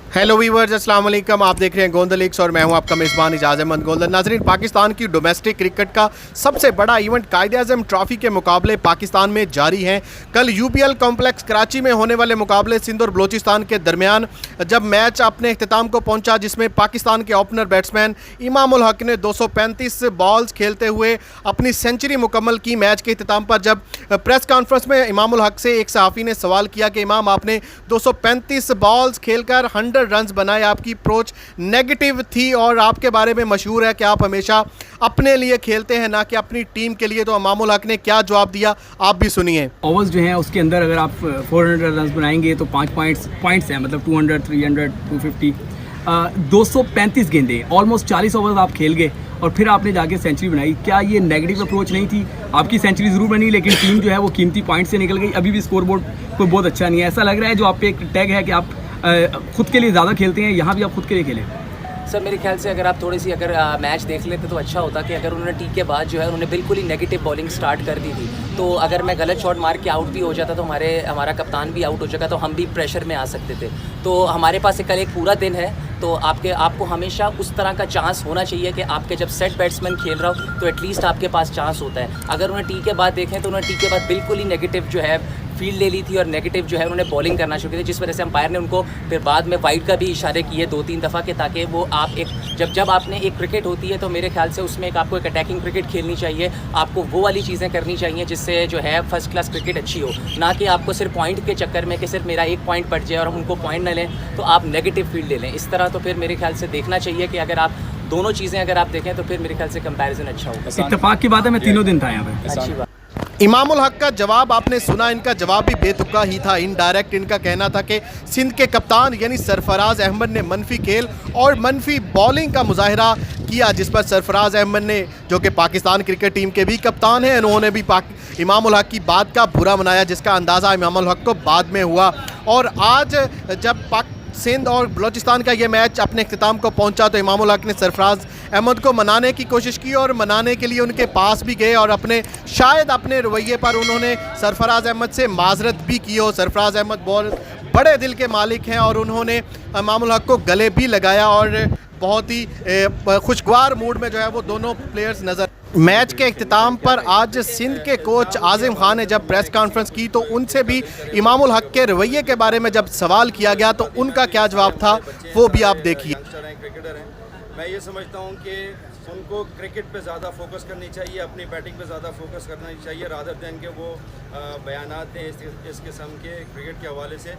Hello viewers, अस्सलाम वालेकुम। आप देख रहे हैं गोंद लीग्स और मैं हूं आपका मेज़बान इजाज़ अहमद गोल्डन। नाज़रीन, पाकिस्तान की डोमेस्टिक क्रिकेट का सबसे बड़ा इवेंट कायद-ए-आज़म ट्रॉफ़ी के मुकाबले पाकिस्तान में जारी हैं। कल यूपीएल कॉम्प्लेक्स कराची में होने वाले मुकाबले सिंध और बलोचिस्तान के दरमियान जब मैच अपने इख्तिताम को पहुंचा, जिसमें पाकिस्तान के ओपनर बैट्समैन इमाम उल हक ने 235 बॉल्स खेलते हुए अपनी सेंचुरी मुकम्मल की। मैच के इख्तिताम पर जब प्रेस कॉन्फ्रेंस में इमाम उल हक से एक सहाफ़ी ने सवाल किया कि इमाम, आपने 235 बॉल्स खेलकर 100 रन्स बनाए, आपकी अप्रोच नेगेटिव थी और आपके बारे में मशहूर है कि आप हमेशा अपने लिए खेलते हैं ना कि अपनी टीम के लिए। तो इमाम उल हक ने क्या जवाब दिया, आप भी सुनिए। ओवर्स जो हैं उसके अंदर अगर आप 400 रन्स बनाएंगे तो 5 पॉइंट्स हैं, मतलब 200, 300, 250, 235 गेंदें, ऑलमोस्ट 40 ओवर्स आप खेल गए और फिर आपने जाके सेंचुरी बनाई। क्या ये नेगेटिव अप्रोच नहीं थी? आपकी सेंचुरी ज़रूर बनी, लेकिन टीम जो है वो कीमती पॉइंट से निकल गई। अभी भी स्कोर बोर्ड कोई बहुत अच्छा नहीं है। ऐसा लग रहा है जो आप पे एक टैग है कि आप खुद के लिए ज़्यादा खेलते हैं, यहाँ भी आप खुद के लिए खेलें। सर, मेरे ख्याल से अगर आप थोड़ी सी मैच देख लेते तो अच्छा होता कि अगर उन्होंने टी के बाद जो है उन्होंने बिल्कुल ही नेगेटिव बॉलिंग स्टार्ट कर दी थी, तो अगर मैं गलत शॉट मार के आउट भी हो जाता तो हमारा कप्तान भी आउट हो जाता, तो हम भी प्रेशर में आ सकते थे। तो हमारे पास कल एक पूरा दिन है, तो आपको हमेशा उस तरह का चांस होना चाहिए कि आपके जब सेट बैट्समैन खेल रहा हो तो एटलीस्ट आपके पास चांस होता है। अगर उन्हें टी के बाद देखें तो उन्होंने टी के बाद बिल्कुल ही नेगेटिव जो है फील्ड ले ली थी और नेगेटिव जो है उन्होंने बॉलिंग करना शुरू की थी, जिस वजह से अंपायर ने उनको फिर बाद में वाइड का भी इशारे किए 2-3 दफ़ा के, ताकि वो आप एक जब आपने एक क्रिकेट होती है तो मेरे ख्याल से उसमें आपको एक अटैकिंग क्रिकेट खेलनी चाहिए। आपको वो वाली चीज़ें करनी चाहिए जिससे जो है फर्स्ट क्लास क्रिकेट अच्छी हो, ना कि आपको सिर्फ पॉइंट के चक्कर में कि सिर्फ मेरा एक पॉइंट पड़ जाए और हम उनको पॉइंट न लें तो आप नेगेटिव फील्ड ले लें। इस तरह तो फिर मेरे ख्याल से देखना चाहिए कि अगर आप दोनों चीज़ें अगर आप देखें तो फिर मेरे ख्याल से कंपैरिजन अच्छा होगा। इत्तेफाक की बात है, मैं तीनों दिन था यहाँ पे। अच्छी बात। इमाम उल हक का जवाब आपने सुना, इनका जवाब भी बेतुका ही था। इनडायरेक्ट इनका कहना था कि सिंध के कप्तान यानी सरफराज अहमद ने मनफी खेल और मनफी बॉलिंग का मुजाहरा किया, जिस पर सरफराज अहमद ने, जो कि पाकिस्तान क्रिकेट टीम के भी कप्तान हैं, उन्होंने भी इमाम उल हक की बात का बुरा मनाया, जिसका अंदाज़ा इमाम उल हक को बाद में हुआ। और आज जब सिंध और बलोचिस्तान का ये मैच अपने इख्तिताम को पहुंचा तो इमाम उल हक ने सरफराज अहमद को मनाने की कोशिश की और मनाने के लिए उनके पास भी गए और शायद अपने रवैये पर उन्होंने सरफराज अहमद से माजरत भी की हो। सरफराज अहमद बहुत बड़े दिल के मालिक हैं और उन्होंने इमाम उल हक को गले भी लगाया और बहुत ही खुशगवार मूड में जो है वो दोनों प्लेयर्स नज़र। मैच के इख्तिताम पर आज सिंध के कोच आज़िम खान ने जब प्रेस कॉन्फ्रेंस की तो उनसे भी इमाम उल हक के रवैये के बारे में जब सवाल किया गया तो उनका क्या जवाब था वो भी आप देखिए। क्रिकेटर हैं, मैं ये समझता हूँ कि उनको क्रिकेट पे ज़्यादा फोकस करनी चाहिए, अपनी बैटिंग पे ज़्यादा फोकस करना चाहिए रादर देन के वो बयानात दें इस किस्म के क्रिकेट के हवाले से।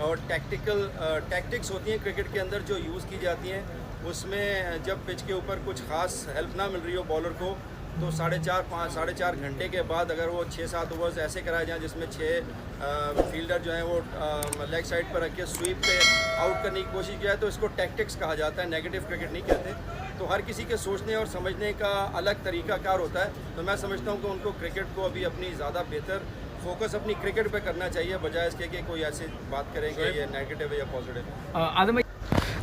और टैक्टिक्स होती हैं क्रिकेट के अंदर जो यूज़ की जाती हैं, उसमें जब पिच के ऊपर कुछ ख़ास हेल्प ना मिल रही हो बॉलर को तो 4.5 घंटे के बाद अगर वो 6-7 ओवर्स ऐसे कराए जाएँ जिसमें 6 फील्डर जो हैं वो लेग साइड पर रख के स्वीप पे आउट करने की कोशिश की जाए तो इसको टैक्टिक्स कहा जाता है, नेगेटिव क्रिकेट नहीं कहते। तो हर किसी के सोचने और समझने का अलग तरीक़ाकार होता है, तो मैं समझता हूँ कि उनको क्रिकेट को अभी अपनी ज़्यादा बेहतर फोकस अपनी क्रिकेट पे करना चाहिए, बजाय इसके कि कोई ऐसी बात करेंगे ये नेगेटिव है या पॉजिटिव।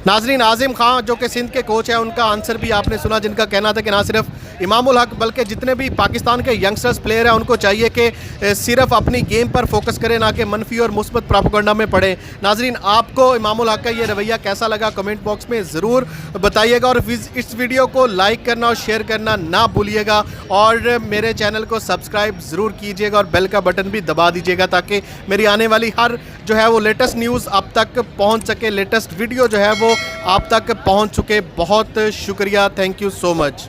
नाजरीन, आज़िम खान जो कि सिंध के कोच हैं, उनका आंसर भी आपने सुना, जिनका कहना था कि ना सिर्फ इमाम उल हक बल्कि जितने भी पाकिस्तान के यंगस्टर्स प्लेयर हैं उनको चाहिए कि सिर्फ अपनी गेम पर फोकस करें, ना कि मनफी और मुस्बत प्रोपेगेंडा में पड़े। नाजरीन, आपको इमाम उल हक का ये रवैया कैसा लगा कमेंट बॉक्स में ज़रूर बताइएगा और इस वीडियो को लाइक करना और शेयर करना ना भूलिएगा और मेरे चैनल को सब्सक्राइब ज़रूर कीजिएगा और बेल का बटन भी दबा दीजिएगा ताकि मेरी आने वाली हर जो है वो लेटेस्ट न्यूज़ आप तक पहुँच सके, लेटेस्ट वीडियो जो है वो आप तक पहुँच चुके। बहुत शुक्रिया, थैंक यू सो मच।